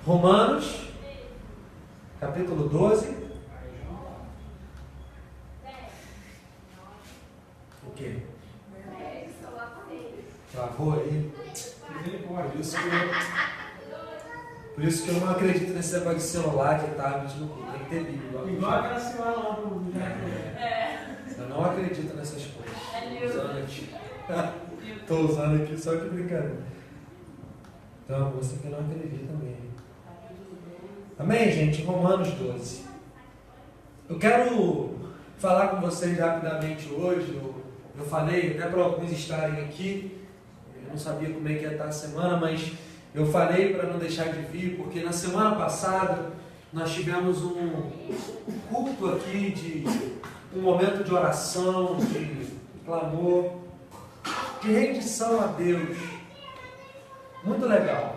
Romanos, capítulo 12. O quê? Travou aí? Por isso que eu não acredito nesse negócio de celular, de tablet, não tem que ter Bíblia. Igual aquela senhora lá do Eu não acredito nessas coisas. Estou usando aqui só que brincadeira. Então, você que não acredita mesmo. Amém, gente? Romanos 12. Eu quero falar com vocês rapidamente hoje. Eu falei até para alguns estarem aqui. Eu não sabia como é que ia estar a semana, mas eu falei para não deixar de vir, porque na semana passada nós tivemos um culto aqui, de um momento de oração, de clamor, de rendição a Deus. Muito legal.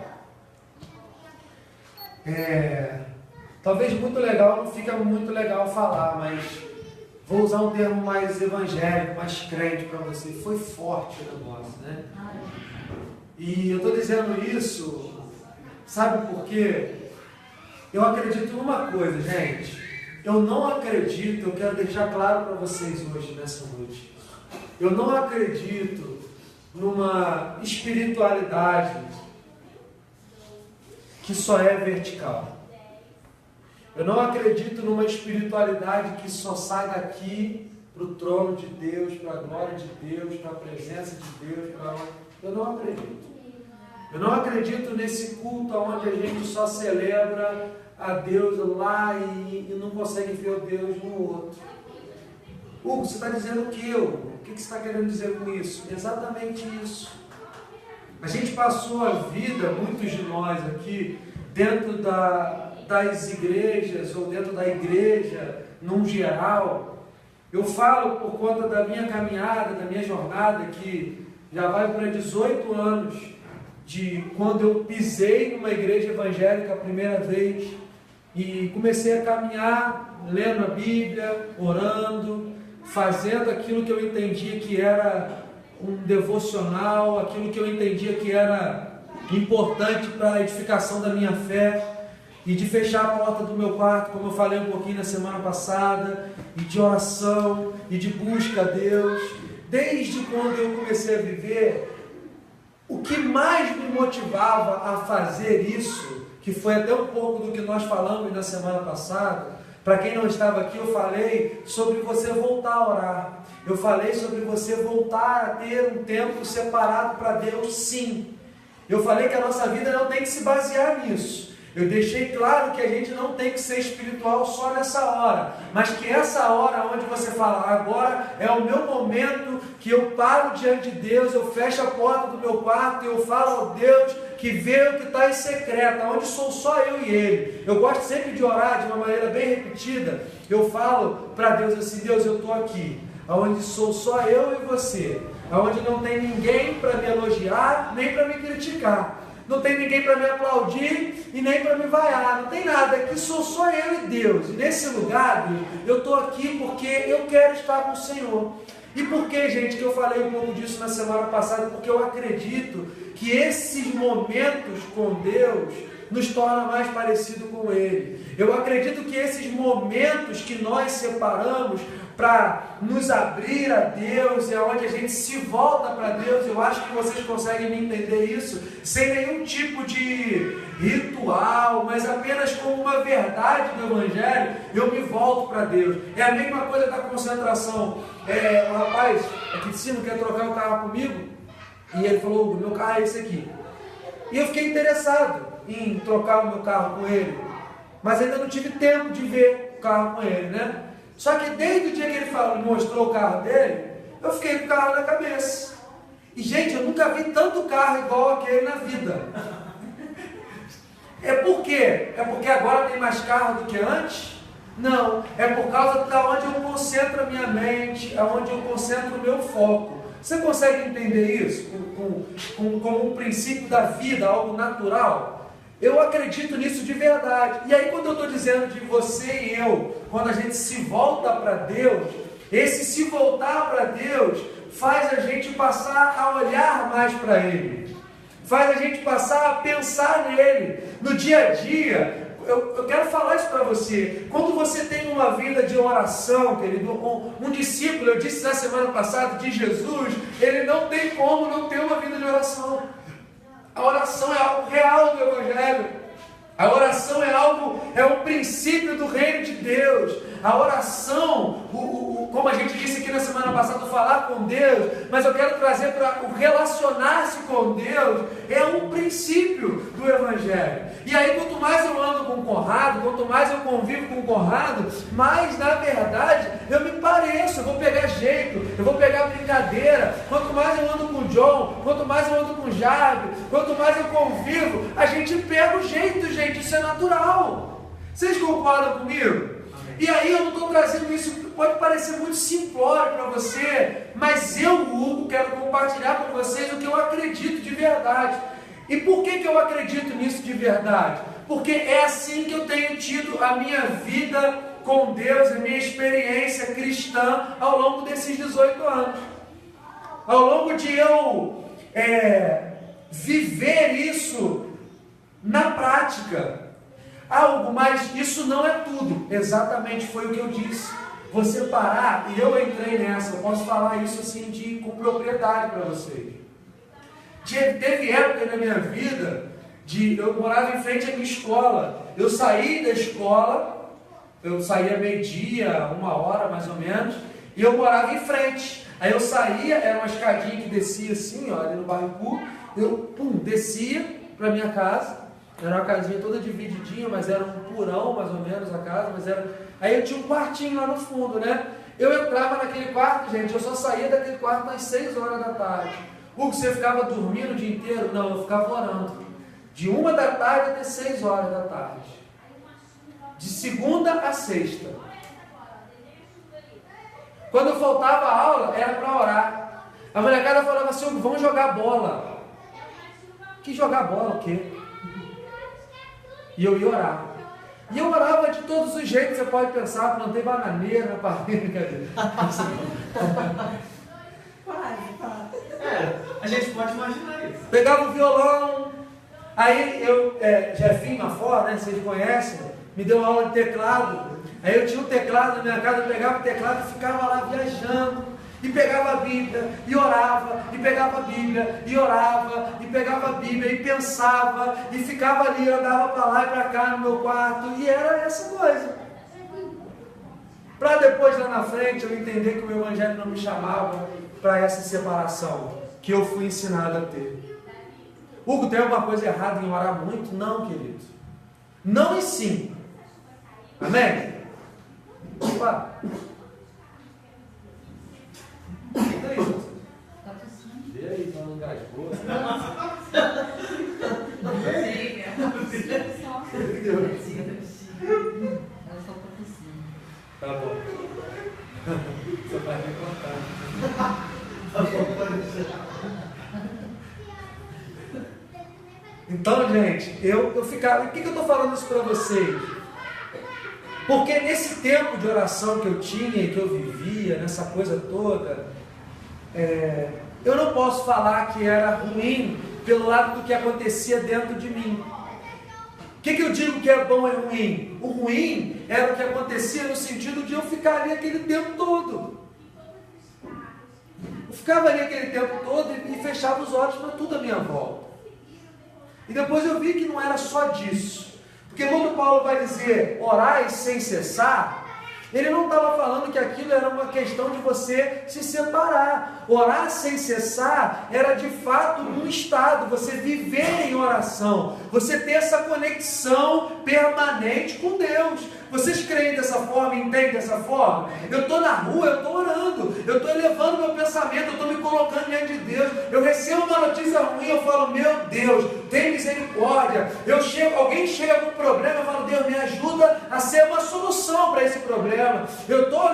Talvez muito legal não fica muito legal falar, mas vou usar um termo mais evangélico, mais crente para você. Foi forte o negócio, né? E eu estou dizendo isso, sabe por quê? Eu acredito numa coisa, gente. Eu não acredito, eu quero deixar claro para vocês hoje, nessa noite. Eu não acredito numa espiritualidade que só é vertical. Eu não acredito numa espiritualidade que só sai daqui para o trono de Deus, para a glória de Deus, para a presença de Deus. Eu não acredito. Eu não acredito nesse culto onde a gente só celebra a Deus lá e não consegue ver o Deus no outro. Hugo, você está dizendo o quê, Hugo? O que você está querendo dizer com isso? Exatamente isso. A gente passou a vida, muitos de nós aqui, dentro das igrejas, ou dentro da igreja, num geral. Eu falo por conta da minha caminhada, da minha jornada, que já vai para 18 anos, de quando eu pisei numa igreja evangélica a primeira vez, e comecei a caminhar, lendo a Bíblia, orando, fazendo aquilo que eu entendia que era um devocional, aquilo que eu entendia que era importante para a edificação da minha fé, e de fechar a porta do meu quarto, como eu falei um pouquinho na semana passada, e de oração, e de busca a Deus. Desde quando eu comecei a viver, o que mais me motivava a fazer isso, que foi até um pouco do que nós falamos na semana passada, para quem não estava aqui, eu falei sobre você voltar a orar. Eu falei sobre você voltar a ter um tempo separado para Deus, sim. Eu falei que a nossa vida não tem que se basear nisso. Eu deixei claro que a gente não tem que ser espiritual só nessa hora, mas que essa hora onde você fala, agora é o meu momento que eu paro diante de Deus, eu fecho a porta do meu quarto e eu falo ao Deus que vê o que está em secreto, onde sou só eu e Ele. Eu gosto sempre de orar de uma maneira bem repetida. Eu falo para Deus assim, Deus, eu estou aqui, onde sou só eu e você, onde não tem ninguém para me elogiar, nem para me criticar. Não tem ninguém para me aplaudir e nem para me vaiar, não tem nada, aqui sou só eu e Deus. E nesse lugar, Deus, eu estou aqui porque eu quero estar com o Senhor. E por que, gente, que eu falei um pouco disso na semana passada? Porque eu acredito que esses momentos com Deus nos torna mais parecido com Ele. Eu acredito que esses momentos que nós separamos para nos abrir a Deus, é onde a gente se volta para Deus. Eu acho que vocês conseguem me entender isso, sem nenhum tipo de ritual, mas apenas como uma verdade do Evangelho. Eu me volto para Deus. É a mesma coisa da concentração. O rapaz aqui de cima quer trocar o carro comigo, e ele falou, meu carro é esse aqui. E eu fiquei interessado em trocar o meu carro com ele, mas ainda não tive tempo de ver o carro com ele, né? Só que desde o dia que ele mostrou o carro dele, eu fiquei com o carro na cabeça. E, gente, eu nunca vi tanto carro igual aquele na vida. É por quê? É porque agora tem mais carro do que antes? Não. É por causa da onde eu concentro a minha mente, aonde eu concentro o meu foco. Você consegue entender isso como um princípio da vida, algo natural? Eu acredito nisso de verdade. E aí, quando eu estou dizendo de você e eu, quando a gente se volta para Deus, esse se voltar para Deus faz a gente passar a olhar mais para Ele, faz a gente passar a pensar nele. No dia a dia, eu quero falar isso para você. Quando você tem uma vida de oração, querido, um discípulo, eu disse na semana passada, de Jesus, ele não tem como não ter uma vida de oração. A oração é algo real do Evangelho. A oração é um princípio do reino de Deus. A oração, como a gente disse aqui na semana passada, falar com Deus, mas eu quero trazer para o relacionar-se com Deus, é um princípio do Evangelho. E aí, quanto mais eu ando com o Conrado, quanto mais eu convivo com o Conrado, mais, na verdade, eu me pareço, eu vou pegar jeito, eu vou pegar brincadeira. Quanto mais eu ando com o John, quanto mais eu ando com o Jabe, quanto mais eu convivo, a gente pega o jeito, gente, isso é natural. Vocês concordam comigo? E aí eu não estou trazendo isso, pode parecer muito simplório para você, mas eu, Hugo, quero compartilhar com vocês o que eu acredito de verdade. E por que eu acredito nisso de verdade? Porque é assim que eu tenho tido a minha vida com Deus, a minha experiência cristã ao longo desses 18 anos. Ao longo de eu viver isso na prática. Algo, mas isso não é tudo. Exatamente foi o que eu disse. Você parar, e eu entrei nessa, eu posso falar isso assim com propriedade para vocês. Teve época na minha vida, eu morava em frente à minha escola. Eu saí da escola, eu saía meio-dia, 1h mais ou menos, e eu morava em frente. Aí eu saía, era uma escadinha que descia assim, ó, ali no Barricu, eu descia para minha casa. Era uma casinha toda divididinha, mas era um porão mais ou menos a casa, Aí eu tinha um quartinho lá no fundo, né? Eu entrava naquele quarto, gente, eu só saía daquele quarto às 6h da tarde. Hugo, você ficava dormindo o dia inteiro? Não, eu ficava orando. De 1 da tarde até 6h da tarde. De segunda a sexta. Quando eu faltava a aula, era para orar. A molecada falava assim, Hugo, vamos jogar bola. Que jogar bola o quê? E eu ia orar. E eu orava de todos os jeitos, você pode pensar, plantei bananeira na parede. A gente pode imaginar isso. Pegava o violão, aí Jefinho Mafó, né, vocês conhecem, me deu aula de teclado. Aí eu tinha um teclado na minha casa, eu pegava o teclado e ficava lá viajando. E pegava a Bíblia, e orava, e pegava a Bíblia, e orava, e pegava a Bíblia, e pensava, e ficava ali, andava para lá e para cá no meu quarto, e era essa coisa. Para depois, lá na frente, eu entender que o Evangelho não me chamava para essa separação, que eu fui ensinado a ter. Hugo, tem alguma coisa errada em orar muito? Não, querido. Não e sim. Amém? Opa! Vê aí, não engasgou. Tá bom. Você vai me contar. Então, gente, eu ficava. Por que eu estou falando isso para vocês? Porque nesse tempo de oração que eu tinha, que eu vivia, nessa coisa toda, eu não posso falar que era ruim pelo lado do que acontecia dentro de mim. O que eu digo que é bom e ruim? O ruim era o que acontecia no sentido de eu ficar ali aquele tempo todo. Eu ficava ali aquele tempo todo e fechava os olhos para tudo à minha volta. E depois eu vi que não era só disso. Porque quando Paulo vai dizer orai sem cessar, ele não estava falando que aquilo era uma questão de você se separar. Orar sem cessar era de fato um estado, você viver em oração, você ter essa conexão permanente com Deus. Vocês creem dessa forma, entendem dessa forma? Eu estou na rua, eu estou orando, eu estou elevando meu pensamento, eu estou me colocando diante de Deus. Eu recebo uma notícia ruim, eu falo, meu Deus, tem misericórdia. Alguém chega com um problema, eu falo, Deus, me ajuda a ser uma solução para esse problema. Eu estou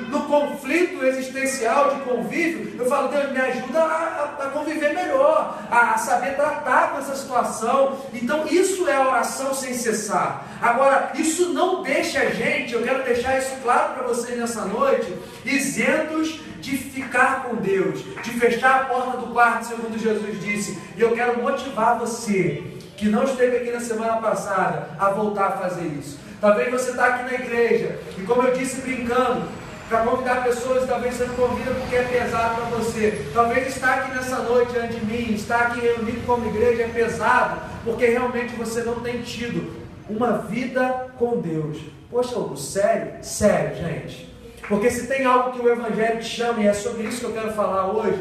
no conflito existencial de convívio, eu falo, Deus, me ajuda a conviver melhor, a saber tratar com essa situação. Então isso é oração sem cessar. Agora, isso não deixa a gente, eu quero deixar isso claro para vocês nessa noite, isentos de ficar com Deus, de fechar a porta do quarto, segundo Jesus disse. E eu quero motivar você, que não esteve aqui na semana passada, a voltar a fazer isso. Talvez você está aqui na igreja, e como eu disse brincando, para convidar pessoas, talvez você não convida porque é pesado para você. Talvez estar aqui nessa noite diante de mim, estar aqui reunido como igreja é pesado, porque realmente você não tem tido uma vida com Deus. Poxa, Hugo, sério? Sério, gente. Porque se tem algo que o Evangelho te chama, e é sobre isso que eu quero falar hoje,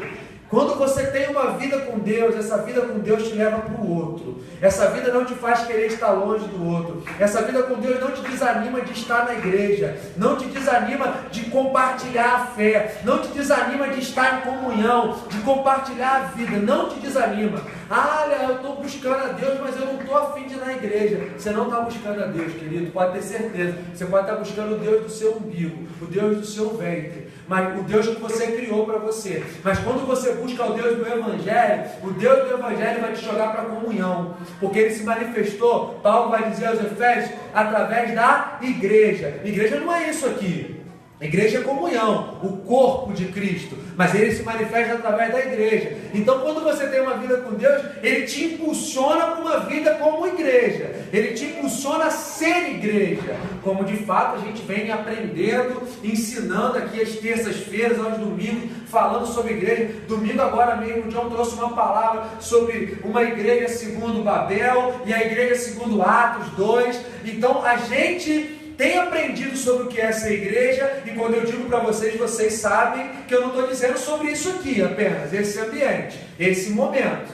quando você tem uma vida com Deus, essa vida com Deus te leva para o outro. Essa vida não te faz querer estar longe do outro. Essa vida com Deus não te desanima de estar na igreja. Não te desanima de compartilhar a fé. Não te desanima de estar em comunhão, de compartilhar a vida. Não te desanima. Olha, eu estou buscando a Deus, mas eu não estou a fim de ir na igreja. Você não está buscando a Deus, querido. Pode ter certeza. Você pode estar buscando o Deus do seu umbigo, o Deus do seu ventre, mas o Deus que você criou para você. Mas quando você busca o Deus do Evangelho, o Deus do Evangelho vai te jogar para a comunhão, porque ele se manifestou, Paulo vai dizer aos Efésios, através da igreja. Igreja não é isso aqui. Igreja é comunhão, o corpo de Cristo, mas ele se manifesta através da igreja. Então, quando você tem uma vida com Deus, ele te impulsiona para uma vida como igreja, ele te impulsiona a ser igreja, como de fato a gente vem aprendendo, ensinando aqui às terças-feiras, aos domingos, falando sobre igreja. Domingo agora mesmo, o John trouxe uma palavra sobre uma igreja segundo Babel e a igreja segundo Atos 2. Então, a gente tem aprendido sobre o que é ser igreja, e quando eu digo para vocês, vocês sabem que eu não estou dizendo sobre isso aqui apenas, esse ambiente, esse momento.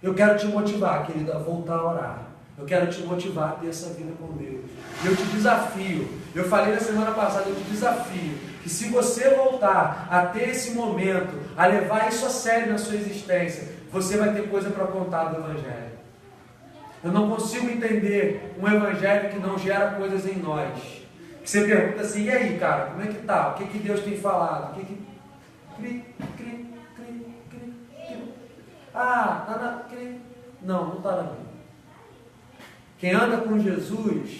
Eu quero te motivar, querida, a voltar a orar. Eu quero te motivar a ter essa vida com Deus. Eu te desafio, eu falei na semana passada, eu te desafio, que se você voltar a ter esse momento, a levar isso a sério na sua existência, você vai ter coisa para contar do Evangelho. Eu não consigo entender um Evangelho que não gera coisas em nós. Que você pergunta assim, e aí, cara, como é que tá? O que Deus tem falado? Ah, tá na... Não está na Bíblia. Quem anda com Jesus,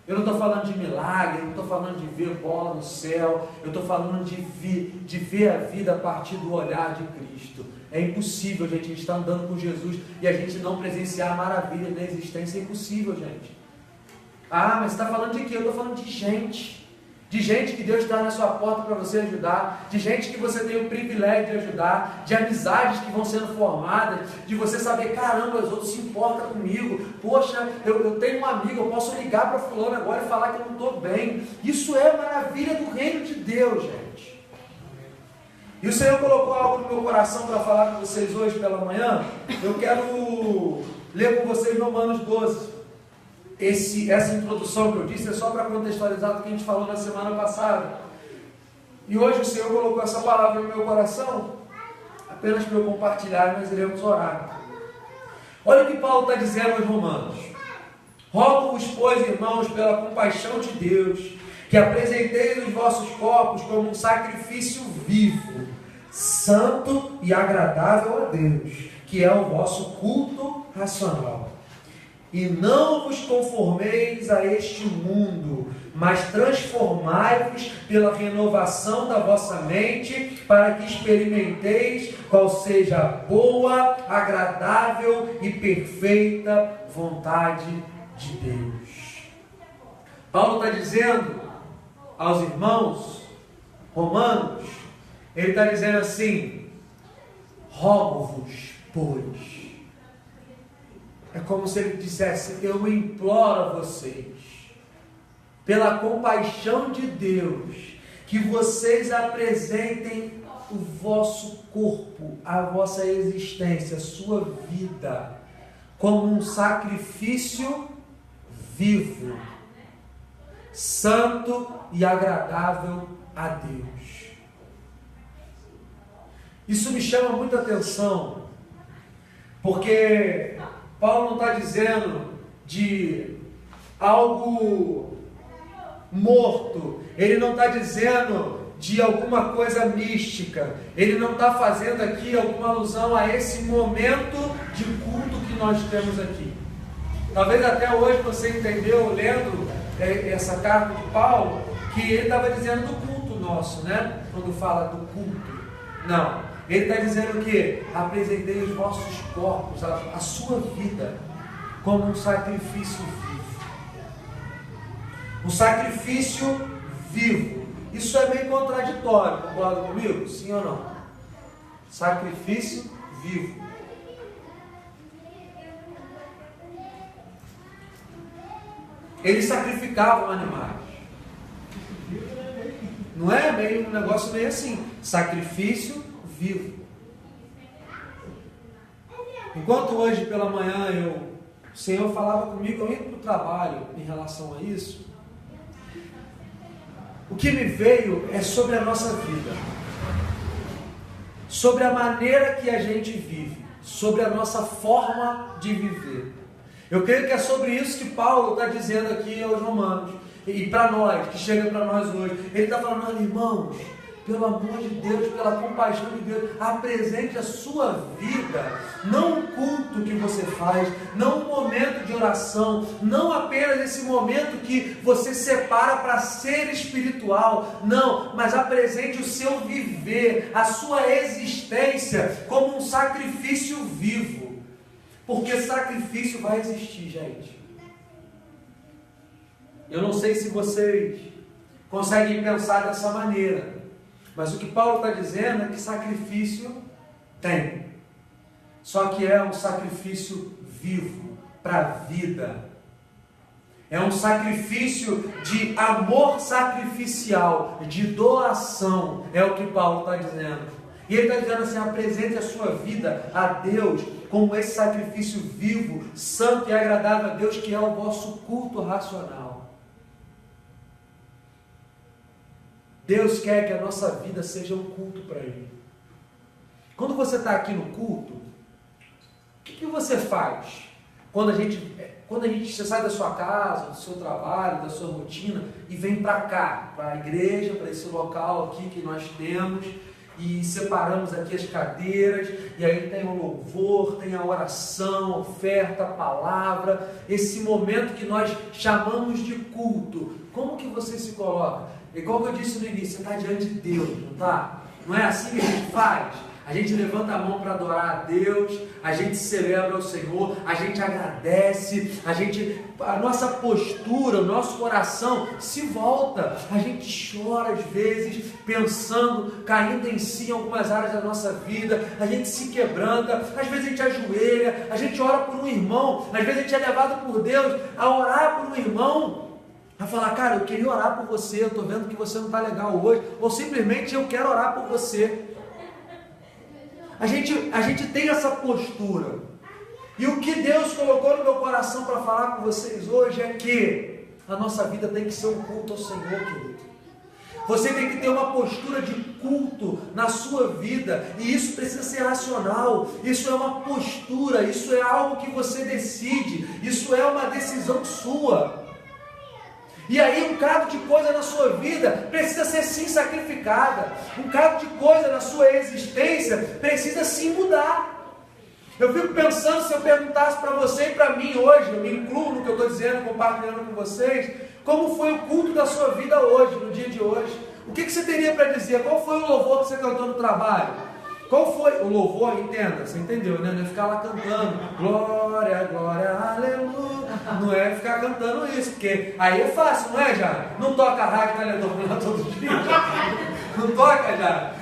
eu não estou falando de milagre, eu não estou falando de ver bola no céu, eu estou falando de ver a vida a partir do olhar de Cristo. É impossível, gente, a gente está andando com Jesus e a gente não presenciar maravilhas na existência. É impossível, gente. Ah, mas você está falando de quê? Eu estou falando de gente. De gente que Deus está na sua porta para você ajudar. De gente que você tem o privilégio de ajudar. De amizades que vão sendo formadas. De você saber, caramba, os outros se importam comigo. Poxa, eu tenho um amigo, eu posso ligar para fulano agora e falar que eu não estou bem. Isso é maravilha do reino de Deus, gente. E o Senhor colocou algo no meu coração para falar com vocês hoje pela manhã. Eu quero ler com vocês Romanos 12. Essa introdução que eu disse é só para contextualizar o que a gente falou na semana passada. E hoje o Senhor colocou essa palavra no meu coração, apenas para eu compartilhar, e nós iremos orar. Olha o que Paulo está dizendo aos Romanos. Rogo-vos, pois, irmãos, pela compaixão de Deus, que apresenteis os vossos corpos como um sacrifício vivo, santo e agradável a Deus, que é o vosso culto racional. E não vos conformeis a este mundo, mas transformai-vos pela renovação da vossa mente, para que experimenteis qual seja a boa, agradável e perfeita vontade de Deus. Paulo está dizendo aos irmãos romanos, ele está dizendo assim: rogo-vos, pois. É como se ele dissesse: eu imploro a vocês, pela compaixão de Deus, que vocês apresentem o vosso corpo, a vossa existência, a sua vida, como um sacrifício vivo, santo e agradável a Deus. Isso me chama muita atenção, porque Paulo não está dizendo de algo morto, ele não está dizendo de alguma coisa mística, ele não está fazendo aqui alguma alusão a esse momento de culto que nós temos aqui. Talvez até hoje você entendeu, lendo essa carta de Paulo, que ele estava dizendo do culto nosso, né? Quando fala do culto. Não. Ele está dizendo o quê? Apresentei os vossos corpos, a sua vida, como um sacrifício vivo. Um sacrifício vivo. Isso é bem contraditório, concorda comigo? Sim ou não? Sacrifício vivo. Eles sacrificavam animais. Não é meio um negócio meio assim? Sacrifício vivo. Enquanto hoje pela manhã o Senhor falava comigo, eu indo para o trabalho em relação a isso. O que me veio é sobre a nossa vida, sobre a maneira que a gente vive, sobre a nossa forma de viver. Eu creio que é sobre isso que Paulo está dizendo aqui aos Romanos, e para nós, que chega para nós hoje. Ele está falando, olha, irmãos, pelo amor de Deus, pela compaixão de Deus, apresente a sua vida, não um culto que você faz, não um momento de oração, não apenas esse momento que você separa para ser espiritual, não, mas apresente o seu viver, a sua existência como um sacrifício vivo, porque sacrifício vai existir, gente. Eu não sei se vocês conseguem pensar dessa maneira, mas o que Paulo está dizendo é que sacrifício tem. Só que é um sacrifício vivo, para a vida. É um sacrifício de amor sacrificial, de doação. É o que Paulo está dizendo. E ele está dizendo assim, apresente a sua vida a Deus como esse sacrifício vivo, santo e agradável a Deus, que é o vosso culto racional. Deus quer que a nossa vida seja um culto para Ele. Quando você está aqui no culto, o que você faz? Quando a gente você sai da sua casa, do seu trabalho, da sua rotina e vem para cá, para a igreja, para esse local aqui que nós temos, e separamos aqui as cadeiras, e aí tem o louvor, tem a oração, a oferta, a palavra, esse momento que nós chamamos de culto. Como que você se coloca? Igual que eu disse no início, você está diante de Deus, não está? Não é assim que a gente faz? A gente levanta a mão para adorar a Deus, a gente celebra o Senhor, a gente agradece, a nossa postura, o nosso coração se volta, a gente chora às vezes, pensando, caindo em si em algumas áreas da nossa vida, a gente se quebranta, às vezes a gente ajoelha, a gente ora por um irmão, às vezes a gente é levado por Deus a orar por um irmão, a falar, cara, eu queria orar por você, eu estou vendo que você não está legal hoje, ou simplesmente eu quero orar por você. A gente tem essa postura. E o que Deus colocou no meu coração para falar com vocês hoje é que a nossa vida tem que ser um culto ao Senhor, querido. Você tem que ter uma postura de culto na sua vida, e isso precisa ser racional, isso é uma postura, isso é algo que você decide, isso é uma decisão sua. E aí um bocado de coisa na sua vida precisa ser sim sacrificada, um bocado de coisa na sua existência precisa sim mudar. Eu fico pensando, se eu perguntasse para você e para mim hoje, eu me incluo no que eu estou dizendo, compartilhando com vocês, como foi o culto da sua vida hoje, no dia de hoje? O que você teria para dizer? Qual foi o louvor que você cantou no trabalho? Qual foi o louvor? Entenda, você entendeu, né? Não é ficar lá cantando glória, glória, aleluia. Não é ficar cantando isso, porque aí é fácil, não é, já? Não toca rádio Teledor lá todo dia. Não toca, já?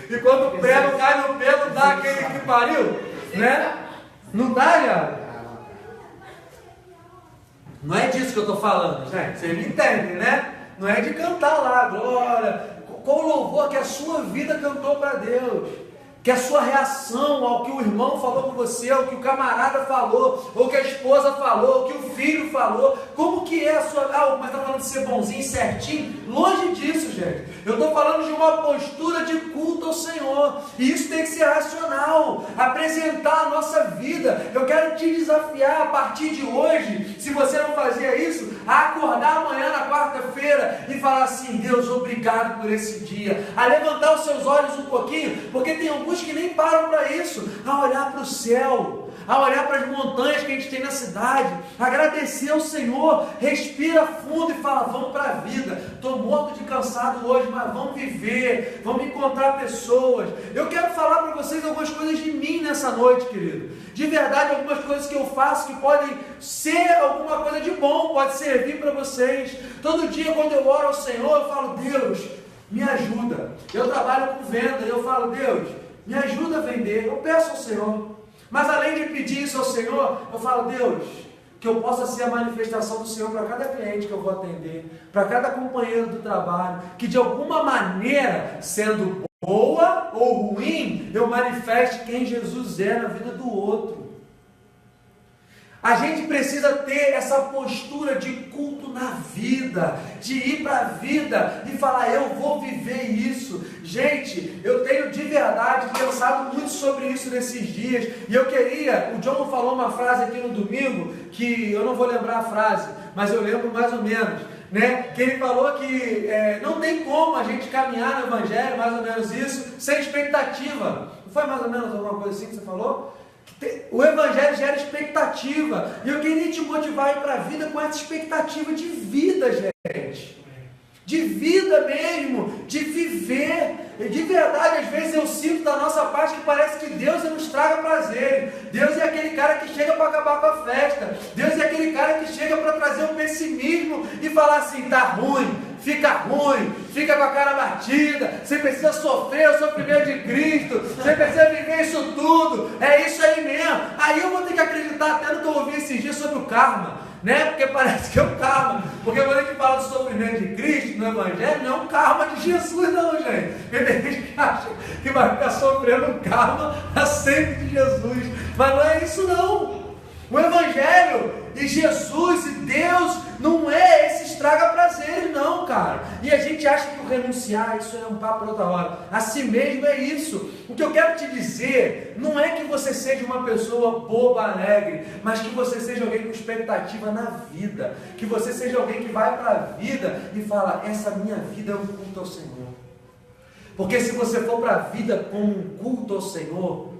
E quando o prego cai no pelo, dá aquele que pariu, né? Não dá, já? Não é disso que eu estou falando, gente. Vocês me entendem, né? Não é de cantar lá, glória. Qual louvor que a sua vida cantou para Deus? Que a sua reação ao que o irmão falou com você, ao que o camarada falou, ou que a esposa falou, ou que o filho falou, como que é a sua... mas está falando de ser bonzinho, certinho? Longe disso, gente. Eu estou falando de uma postura de culto ao Senhor, e isso tem que ser racional, apresentar a nossa vida. Eu quero te desafiar a partir de hoje, se você não fazia isso, a acordar amanhã na quarta-feira e falar assim, Deus, obrigado por esse dia, a levantar os seus olhos um pouquinho, porque tem alguns que nem param para isso, a olhar para o céu, a olhar para as montanhas que a gente tem na cidade, agradecer ao Senhor, respira fundo e fala, vamos para a vida. Estou morto de cansado hoje, mas vamos viver, vamos encontrar pessoas. Eu quero falar para vocês algumas coisas de mim nessa noite, querido. De verdade, algumas coisas que eu faço que podem ser alguma coisa de bom, pode servir para vocês. Todo dia quando eu oro ao Senhor, eu falo, Deus, me ajuda. Eu trabalho com venda, eu falo, Deus, me ajuda a vender. Eu peço ao Senhor. Mas além de pedir isso ao Senhor, eu falo, Deus, que eu possa ser a manifestação do Senhor para cada cliente que eu vou atender, para cada companheiro do trabalho, que de alguma maneira, sendo boa ou ruim, eu manifeste quem Jesus é na vida do outro. A gente precisa ter essa postura de culto na vida, de ir para a vida e falar, eu vou viver isso. Gente, eu tenho de verdade pensado muito sobre isso nesses dias, e eu queria, o John falou uma frase aqui no domingo, que eu não vou lembrar a frase, mas eu lembro mais ou menos, né? Que ele falou que não tem como a gente caminhar no Evangelho, mais ou menos isso, sem expectativa. Não foi mais ou menos alguma coisa assim que você falou? O Evangelho gera expectativa, e eu queria te motivar a ir para a vida com essa expectativa de vida, gente, de vida mesmo, de viver. E de verdade, às vezes eu sinto da nossa parte que parece que Deus nos traga prazer. Deus é aquele cara que chega para acabar com a festa. Deus é aquele cara que chega para trazer o pessimismo e falar assim, tá ruim, fica com a cara batida, você precisa sofrer o sofrimento de Cristo, você precisa viver isso tudo, é isso aí mesmo. Aí eu vou ter que acreditar até no que eu ouvi esses dias sobre o karma, né? Porque parece que é o karma, porque quando a gente fala do sofrimento de Cristo no Evangelho, não é um karma de Jesus não, gente. Porque tem gente que acha que vai ficar sofrendo o karma a sempre de Jesus, mas não é isso não. O Evangelho e Jesus e Deus não é esse estraga prazer não, cara. E a gente acha que o renunciar, isso é um papo para outra hora. Assim mesmo é isso. O que eu quero te dizer não é que você seja uma pessoa boba, alegre, mas que você seja alguém com expectativa na vida. Que você seja alguém que vai para a vida e fala, essa minha vida é um culto ao Senhor. Porque se você for para a vida como um culto ao Senhor,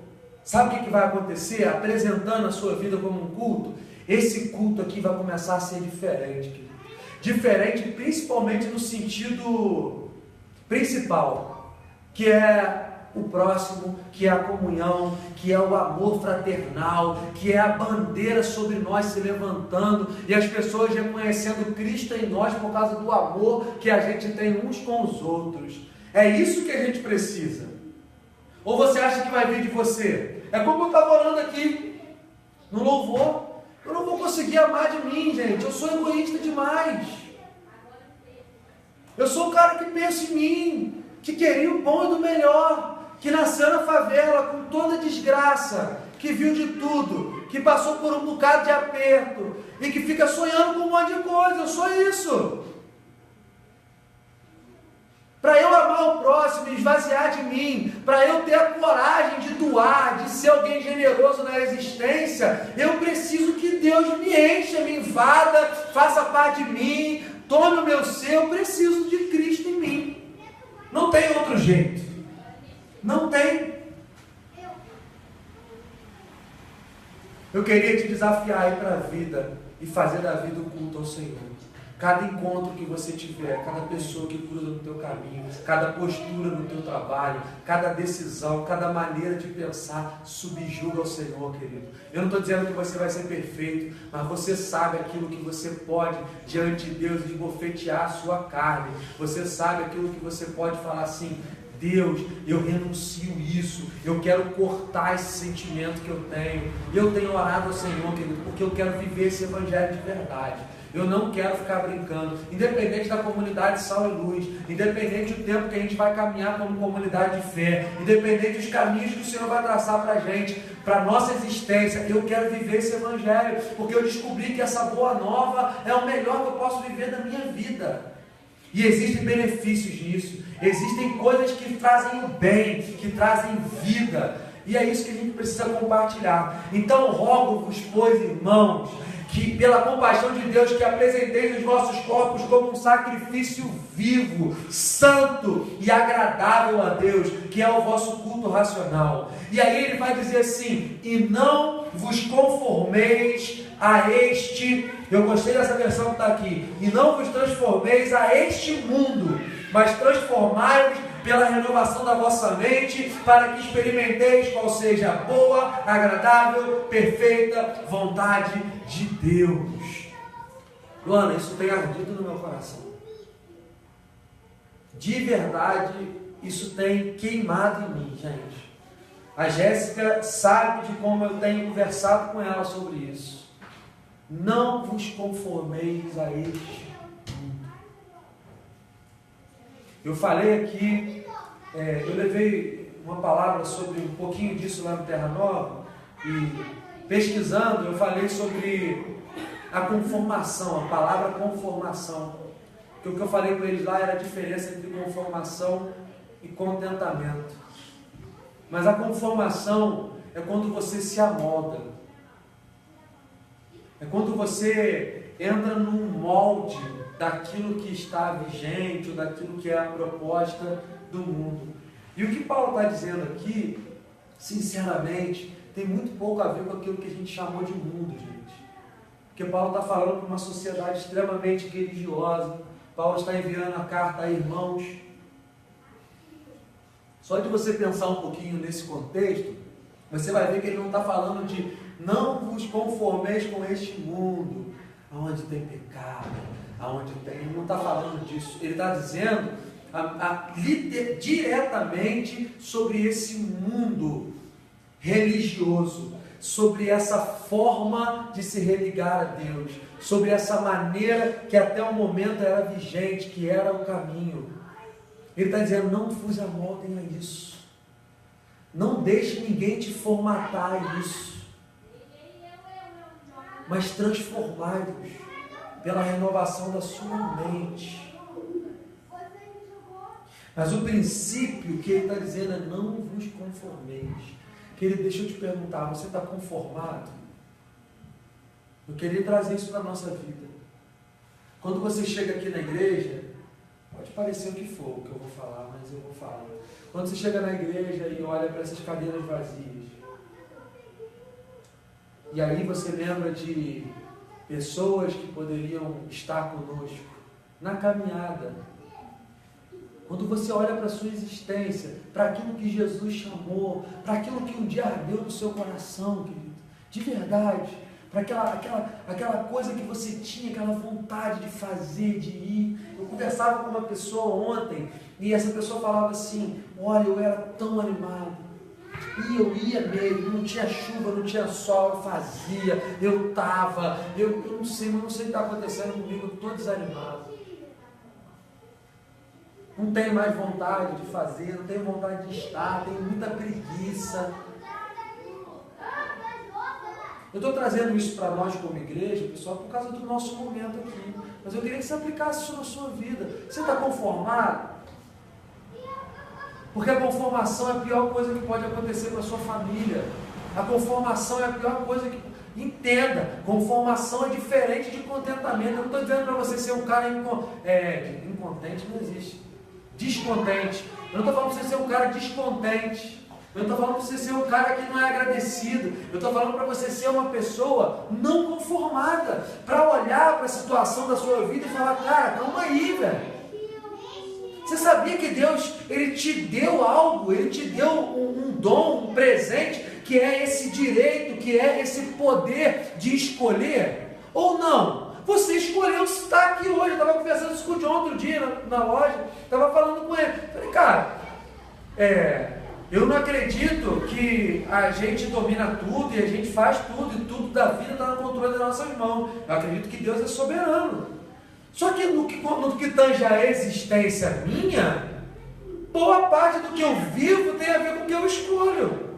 sabe o que vai acontecer? Apresentando a sua vida como um culto, esse culto aqui vai começar a ser diferente, querido. Diferente principalmente no sentido principal, que é o próximo, que é a comunhão, que é o amor fraternal, que é a bandeira sobre nós se levantando e as pessoas reconhecendo Cristo em nós por causa do amor que a gente tem uns com os outros. É isso que a gente precisa. Ou você acha que vai vir de você? É como eu estava orando aqui no louvor. Eu não vou conseguir amar de mim, gente. Eu sou egoísta demais. Eu sou o cara que pensa em mim, que queria o bom e do melhor, que nasceu na favela com toda desgraça, que viu de tudo, que passou por um bocado de aperto e que fica sonhando com um monte de coisa. Eu sou isso. Para eu amar o próximo e esvaziar de mim, para eu ter a coragem de doar, de ser alguém generoso na existência, eu preciso que Deus me encha, me invada, faça parte de mim, tome o meu ser. Eu preciso de Cristo em mim. Não tem outro jeito. Não tem. Eu queria te desafiar a ir para a vida e fazer da vida o culto ao Senhor. Cada encontro que você tiver, cada pessoa que cruza no teu caminho, cada postura no teu trabalho, cada decisão, cada maneira de pensar, subjuga ao Senhor, querido. Eu não estou dizendo que você vai ser perfeito, mas você sabe aquilo que você pode, diante de Deus, esbofetear a sua carne. Você sabe aquilo que você pode falar assim, Deus, eu renuncio isso, eu quero cortar esse sentimento que eu tenho. Eu tenho orado ao Senhor, querido, porque eu quero viver esse evangelho de verdade. Eu não quero ficar brincando, independente da comunidade Sal e Luz, independente do tempo que a gente vai caminhar como comunidade de fé, independente dos caminhos que o Senhor vai traçar para a gente, para a nossa existência. Eu quero viver esse evangelho, porque eu descobri que essa boa nova é o melhor que eu posso viver na minha vida. E existem benefícios nisso, existem coisas que trazem o bem, que trazem vida, e é isso que a gente precisa compartilhar. Então rogo-vos, pois, irmãos, que pela compaixão de Deus, que apresenteis os vossos corpos como um sacrifício vivo, santo e agradável a Deus, que é o vosso culto racional. E aí ele vai dizer assim: e não vos conformeis a este, eu gostei dessa versão que está aqui, e não vos transformeis a este mundo, mas transformai-vos pela renovação da vossa mente, para que experimenteis qual seja a boa, agradável, perfeita vontade de Deus. Luana, isso tem ardido no meu coração. De verdade, isso tem queimado em mim, gente. A Jéssica sabe de como eu tenho conversado com ela sobre isso. Não vos conformeis a este mundo. Eu falei aqui, eu levei uma palavra sobre um pouquinho disso lá no Terra Nova, e pesquisando eu falei sobre a conformação, a palavra conformação. Porque o que eu falei com eles lá era a diferença entre conformação e contentamento. Mas a conformação é quando você se amolda. É quando você entra num molde daquilo que está vigente, ou daquilo que é a proposta do mundo. E o que Paulo está dizendo aqui, sinceramente, tem muito pouco a ver com aquilo que a gente chamou de mundo, gente. Porque Paulo está falando para uma sociedade extremamente religiosa. Paulo está enviando a carta a irmãos. Só de você pensar um pouquinho nesse contexto, você vai ver que ele não está falando de não vos conformeis com este mundo, aonde tem pecado, aonde tem... Ele não está falando disso. Ele está dizendo diretamente sobre esse mundo religioso, sobre essa forma de se religar a Deus, sobre essa maneira que até o momento era vigente, que era o caminho. Ele está dizendo: não vos amoldem a isso. Não deixe ninguém te formatar a isso. Mas transformai-vos pela renovação da sua mente. Mas o princípio que ele está dizendo é: não vos conformeis. Querido, deixa eu te perguntar, você está conformado? Eu queria trazer isso para a nossa vida. Quando você chega aqui na igreja, pode parecer o que for o que eu vou falar, mas eu vou falar. Quando você chega na igreja e olha para essas cadeiras vazias, e aí você lembra de pessoas que poderiam estar conosco na caminhada. Quando você olha para a sua existência, para aquilo que Jesus chamou, para aquilo que um dia ardeu no seu coração, querido, de verdade, para aquela coisa que você tinha, aquela vontade de fazer, de ir. Eu conversava com uma pessoa ontem, e essa pessoa falava assim: olha, eu era tão animado, e eu ia mesmo, não tinha chuva, não tinha sol, eu fazia, eu estava, eu não sei, mas não sei o que está acontecendo comigo, eu estou desanimado. Não tenho mais vontade de fazer, não tenho vontade de estar, tenho muita preguiça. Eu estou trazendo isso para nós como igreja, pessoal, por causa do nosso momento aqui. Mas eu queria que você aplicasse isso na sua vida. Você está conformado? Porque a conformação é a pior coisa que pode acontecer para a sua família. A conformação é a pior coisa que... Entenda, conformação é diferente de contentamento. Eu não estou dizendo para você ser um cara incontente, não existe. Descontente. Eu não estou falando para você ser um cara descontente. Eu estou falando para você ser um cara que não é agradecido. Eu estou falando para você ser uma pessoa não conformada. Para olhar para a situação da sua vida e falar: cara, calma aí, velho. Você sabia que Deus, Ele te deu algo, Ele te deu um dom, um presente, que é esse direito, que é esse poder de escolher? Ou não? Você escolheu estar aqui hoje. Eu estava conversando isso com o John outro dia na loja, estava falando com ele. Falei: cara, eu não acredito que a gente domina tudo e a gente faz tudo, e tudo da vida está no controle das nossas mãos. Eu acredito que Deus é soberano. Só que no que tange a existência minha, boa parte do que eu vivo tem a ver com o que eu escolho.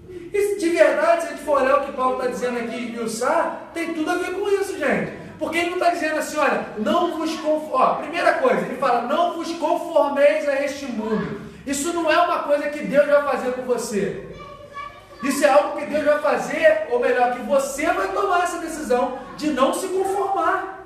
E de verdade, se a gente for olhar o que Paulo está dizendo aqui em esmiuçar, tem tudo a ver com isso, gente. Porque ele não está dizendo assim: olha, não vos conformeis. Primeira coisa, ele fala: não vos conformeis a este mundo. Isso não é uma coisa que Deus vai fazer com você. Isso é algo que Deus vai fazer, ou melhor, que você vai tomar essa decisão de não se conformar.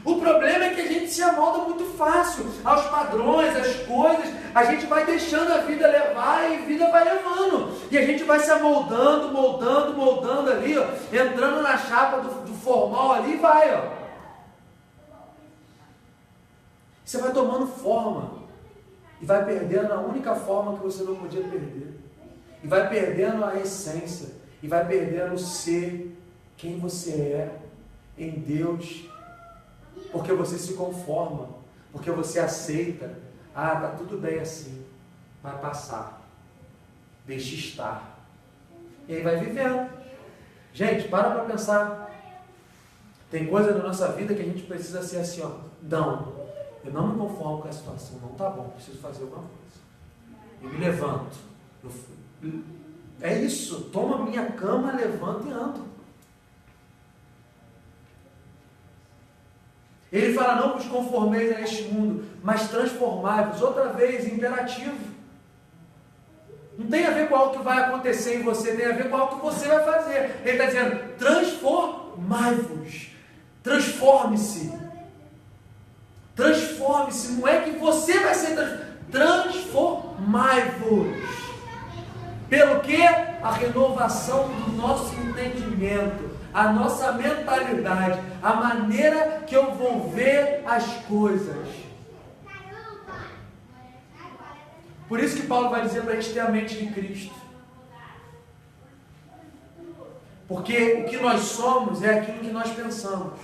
O problema é que a gente se amolda muito fácil aos padrões, às coisas, a gente vai deixando a vida levar e a vida vai levando. E a gente vai se amoldando, moldando ali, ó, entrando na chapa do formal ali e vai, ó. Você vai tomando forma e vai perdendo a única forma que você não podia perder. E vai perdendo a essência, e vai perdendo o ser, quem você é em Deus. Porque você se conforma, porque você aceita, tá tudo bem assim, vai passar, deixa estar, e aí vai vivendo. Gente, para pensar, tem coisa na nossa vida que a gente precisa ser assim, ó, não, eu não me conformo com a situação, não tá bom, preciso fazer alguma coisa, eu me levanto, é isso, toma minha cama, levanto e ando. Ele fala, não vos conformeis a este mundo, mas transformai-vos. Outra vez, imperativo. Não tem a ver com algo que vai acontecer em você, tem a ver com algo que você vai fazer. Ele está dizendo, transformai-vos. Transforme-se. Transforme-se. Não é que você vai ser transformai-vos. Pelo que? A renovação do nosso entendimento. A nossa mentalidade, a maneira que eu vou ver as coisas. Por isso que Paulo vai dizer para a gente ter a mente de Cristo. Porque o que nós somos é aquilo que nós pensamos.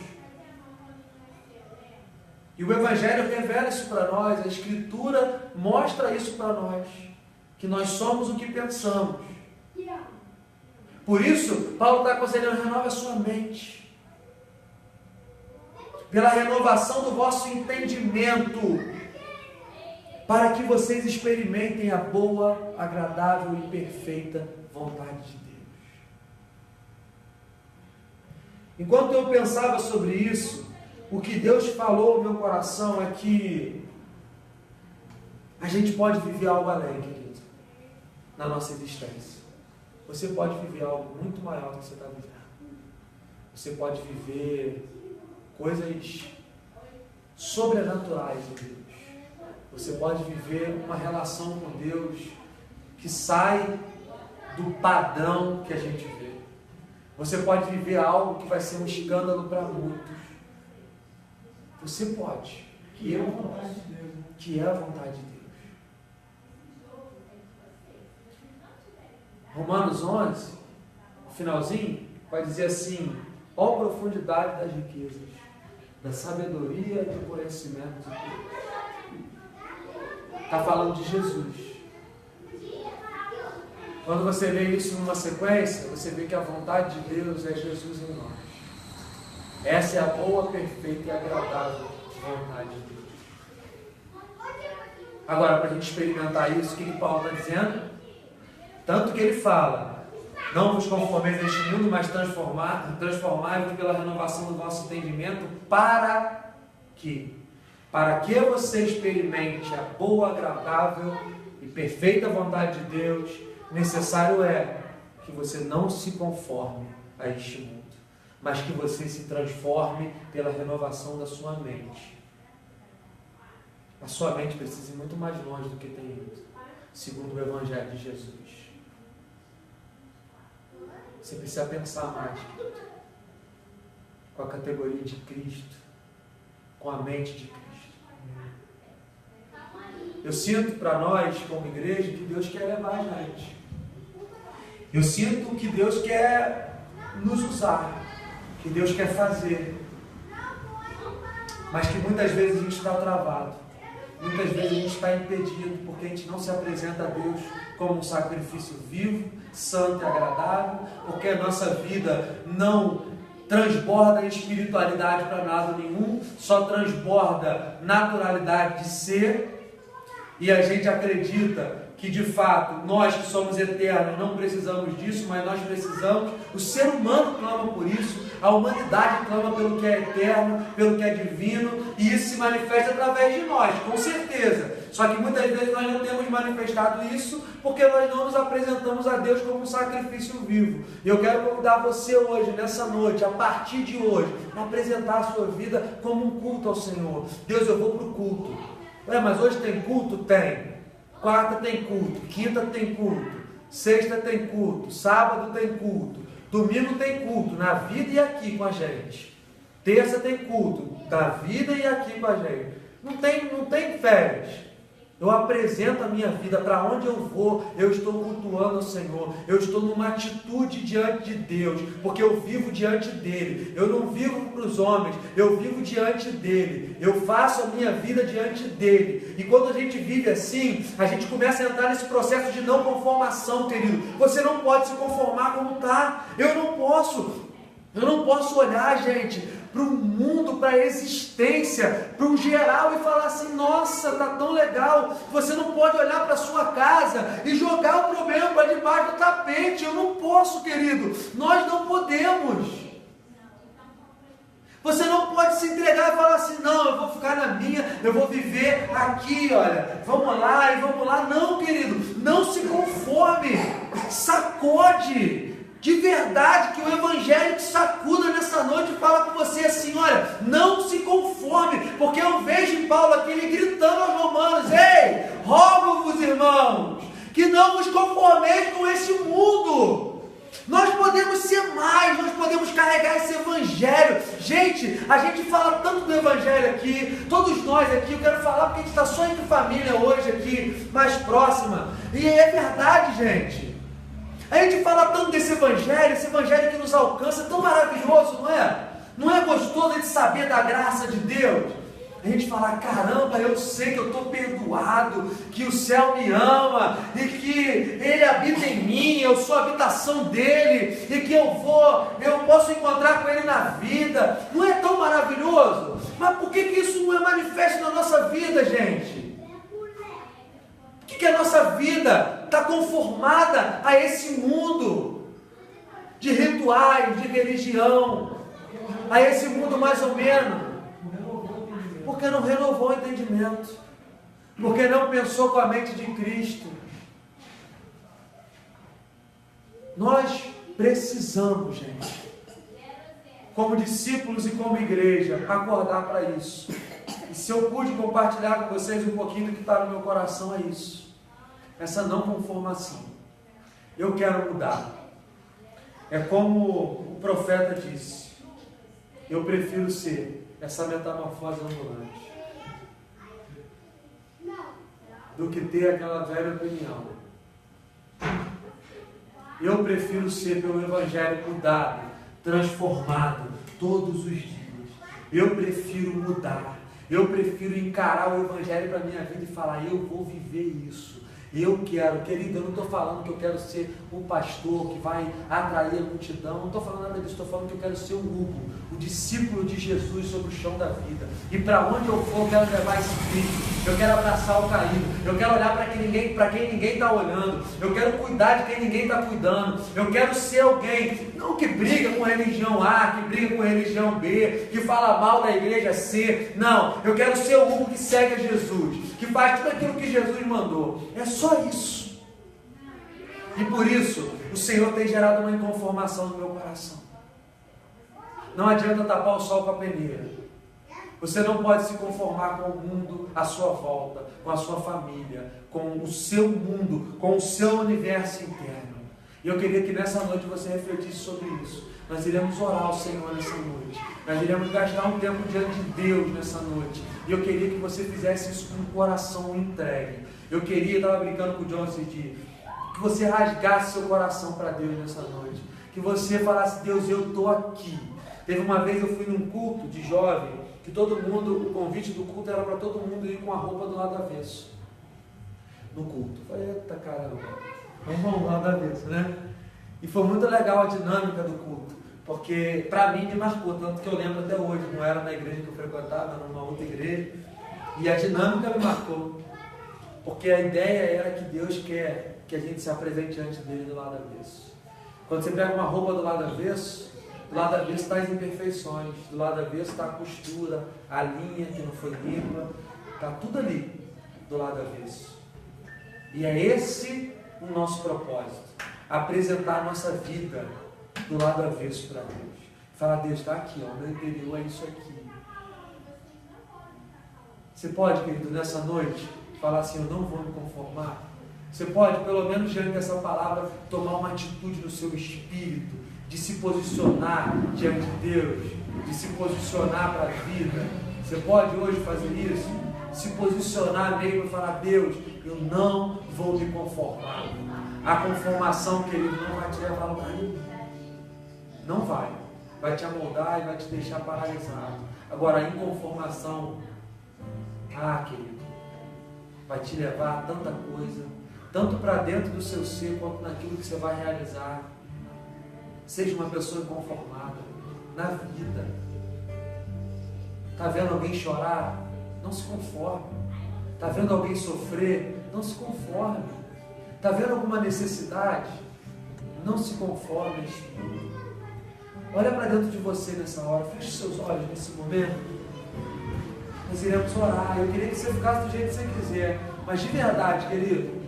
E o Evangelho revela isso para nós, a Escritura mostra isso para nós, que nós somos o que pensamos. Por isso, Paulo está aconselhando, renova a sua mente. Pela renovação do vosso entendimento. Para que vocês experimentem a boa, agradável e perfeita vontade de Deus. Enquanto eu pensava sobre isso, o que Deus falou no meu coração é que a gente pode viver algo além, querido, na nossa existência. Você pode viver algo muito maior do que você está vivendo. Você pode viver coisas sobrenaturais em Deus. Você pode viver uma relação com Deus que sai do padrão que a gente vê. Você pode viver algo que vai ser um escândalo para muitos. Você pode. Que é a vontade de Deus. Que é a vontade de Deus. Romanos 11, no finalzinho, vai dizer assim, ó profundidade das riquezas, da sabedoria e do conhecimento de Deus. Está falando de Jesus. Quando você lê isso numa sequência, você vê que a vontade de Deus é Jesus em nós. Essa é a boa, perfeita e agradável vontade de Deus. Agora, para a gente experimentar isso, o que Paulo está dizendo? Tanto que ele fala, não vos conformeis a este mundo, mas transformai-vos pela renovação do vosso entendimento, para que você experimente a boa, agradável e perfeita vontade de Deus. Necessário é que você não se conforme a este mundo, mas que você se transforme pela renovação da sua mente. A sua mente precisa ir muito mais longe do que tem ido, segundo o Evangelho de Jesus. Você precisa pensar mais, querido, com a categoria de Cristo, com a mente de Cristo. Eu sinto para nós, como igreja, que Deus quer levar a gente. Eu sinto que Deus quer nos usar, que Deus quer fazer, mas que muitas vezes a gente está travado, muitas vezes a gente está impedido, porque a gente não se apresenta a Deus como um sacrifício vivo, santo e agradável, porque a nossa vida não transborda em espiritualidade para nada nenhum, só transborda naturalidade de ser, e a gente acredita que de fato nós que somos eternos não precisamos disso, mas nós precisamos. O ser humano clama por isso, a humanidade clama pelo que é eterno, pelo que é divino, e isso se manifesta através de nós, com certeza. Só Só que muitas vezes nós não temos manifestado isso porque nós não nos apresentamos a Deus como um sacrifício vivo. E eu quero convidar você hoje, nessa noite, a partir de hoje, a apresentar a sua vida como um culto ao Senhor. Deus, eu vou para o culto. Mas hoje tem culto? Tem. Quarta tem culto, quinta tem culto, sexta tem culto, sábado tem culto, domingo tem culto, na vida e aqui com a gente. Terça tem culto, na vida e aqui com a gente. Não tem férias. Eu apresento a minha vida, para onde eu vou, eu estou cultuando o Senhor, eu estou numa atitude diante de Deus, porque eu vivo diante dEle, eu não vivo para os homens, eu vivo diante dEle, eu faço a minha vida diante dEle, e quando a gente vive assim, a gente começa a entrar nesse processo de não conformação, querido. Você não pode se conformar como está, eu não posso olhar, gente, para o mundo, para a existência, para o geral e falar assim, nossa, está tão legal. Você não pode olhar para a sua casa e jogar o problema para debaixo do tapete. Eu não posso, querido, nós não podemos. Você não pode se entregar e falar assim, não, eu vou ficar na minha, eu vou viver aqui, olha, vamos lá e vamos lá. Não, querido, não se conforme, sacode. De verdade, que o Evangelho te sacuda nessa noite e fala com você assim, olha, não se conforme, porque eu vejo em Paulo aqui, ele gritando aos romanos, ei, rogo-vos, irmãos, que não vos conformeis com esse mundo. Nós podemos ser mais, nós podemos carregar esse Evangelho. Gente, a gente fala tanto do Evangelho aqui, todos nós aqui, eu quero falar porque a gente está só entre família hoje aqui, mais próxima, e é verdade, gente. A gente fala tanto desse Evangelho, esse Evangelho que nos alcança, é tão maravilhoso, não é? Não é gostoso de saber da graça de Deus? A gente fala, caramba, eu sei que eu estou perdoado, que o céu me ama, e que Ele habita em mim, eu sou a habitação dEle, e que eu posso encontrar com Ele na vida. Não é tão maravilhoso? Mas por que isso não é manifesto na nossa vida, gente? Por que a nossa vida está conformada a esse mundo de rituais, de religião, a esse mundo mais ou menos? Porque não renovou o entendimento, porque não pensou com a mente de Cristo. Nós precisamos, gente, como discípulos e como igreja, acordar para isso. E se eu pude compartilhar com vocês um pouquinho do que está no meu coração, é isso. Essa não conformação. Eu quero mudar. É como o profeta disse, eu prefiro ser essa metamorfose ambulante do que ter aquela velha opinião. Eu prefiro ser pelo Evangelho mudado, transformado todos os dias. Eu prefiro mudar. Eu prefiro encarar o Evangelho para a minha vida e falar, eu vou viver isso. Eu quero, querido, eu não estou falando que eu quero ser um pastor que vai atrair a multidão, não estou falando nada disso, estou falando que eu quero ser o Hugo, o discípulo de Jesus sobre o chão da vida. E para onde eu for, eu quero levar esse Cristo, eu quero abraçar o caído, eu quero olhar para quem ninguém está olhando, eu quero cuidar de quem ninguém está cuidando, eu quero ser alguém, não que briga com religião A, que briga com religião B, que fala mal da igreja C, não, eu quero ser o Hugo que segue a Jesus, que faz tudo aquilo que Jesus mandou. É só isso. E por isso, o Senhor tem gerado uma inconformação no meu coração. Não adianta tapar o sol com a peneira. Você não pode se conformar com o mundo à sua volta, com a sua família, com o seu mundo, com o seu universo interno. E eu queria que nessa noite você refletisse sobre isso. Nós iremos orar ao Senhor nessa noite. Nós iremos gastar um tempo diante de Deus nessa noite. E eu queria que você fizesse isso com o coração entregue. Eu estava brincando com o John esse dia, que você rasgasse seu coração para Deus nessa noite. Que você falasse, Deus, eu estou aqui. Teve uma vez eu fui num culto de jovem, que todo mundo, o convite do culto era para todo mundo ir com a roupa do lado avesso. No culto. Eu falei, eita caramba, vamos lá do avesso, né? E foi muito legal a dinâmica do culto, porque para mim me marcou, tanto que eu lembro até hoje, não era na igreja que eu frequentava, era numa outra igreja, e a dinâmica me marcou, porque a ideia era que Deus quer que a gente se apresente diante dele do lado avesso. Quando você pega uma roupa do lado avesso está as imperfeições, do lado avesso está a costura, a linha que não foi limpa, está tudo ali. do lado avesso. E é esse o nosso propósito. Apresentar a nossa vida do lado avesso para Deus. Falar, Deus, está aqui, ó, meu interior é isso aqui. Você pode, querido, nessa noite, falar assim, eu não vou me conformar? Você pode, pelo menos diante dessa palavra, tomar uma atitude no seu espírito, de se posicionar diante de Deus, de se posicionar para a vida. Você pode hoje fazer isso? Se posicionar mesmo e falar, Deus, eu não vou me conformar. A conformação, querido, não vai te levar a lugar nenhum. Não vai. Vai te amoldar e vai te deixar paralisado. Agora, a inconformação, querido, vai te levar a tanta coisa, tanto para dentro do seu ser, quanto naquilo que você vai realizar. Seja uma pessoa inconformada na vida. Está vendo alguém chorar? Não se conforme. Está vendo alguém sofrer? Não se conforme. Está vendo alguma necessidade? Não se conforme. Olha para dentro de você nessa hora. Feche seus olhos nesse momento. Nós iremos orar. Eu queria que você ficasse do jeito que você quiser. Mas de verdade, querido,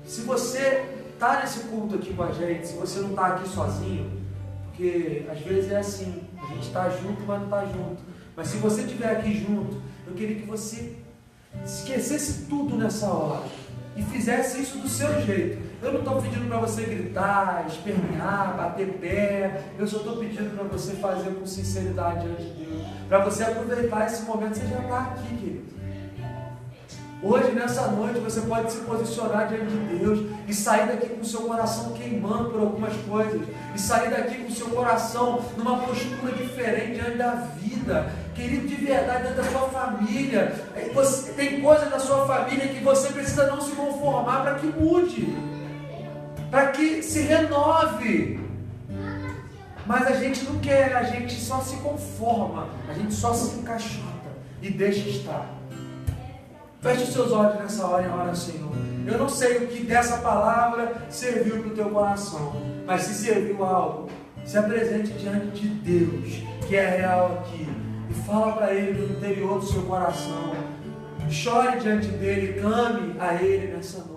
se você está nesse culto aqui com a gente, se você não está aqui sozinho, porque às vezes é assim, a gente está junto, mas não está junto. Mas se você estiver aqui junto, eu queria que você esquecesse tudo nessa hora e fizesse isso do seu jeito. Eu não estou pedindo para você gritar, espernear, bater pé. Eu só estou pedindo para você fazer com sinceridade diante de Deus, para você aproveitar esse momento. Você já está aqui, querido. Hoje, nessa noite, você pode se posicionar diante de Deus e sair daqui com o seu coração queimando por algumas coisas, e sair daqui com o seu coração numa postura diferente diante da vida. Querido, de verdade, dentro da sua família, tem coisas da sua família que você precisa não se conformar para que mude, para que se renove. Mas a gente não quer, a gente só se conforma, a gente só se encaixota e deixa estar. Feche os seus olhos nessa hora e ora, Senhor. Eu não sei o que dessa palavra serviu para o teu coração, mas se serviu algo, se apresente diante de Deus, que é real aqui, e fala para Ele no interior do seu coração. Chore diante dele, clame a Ele nessa noite.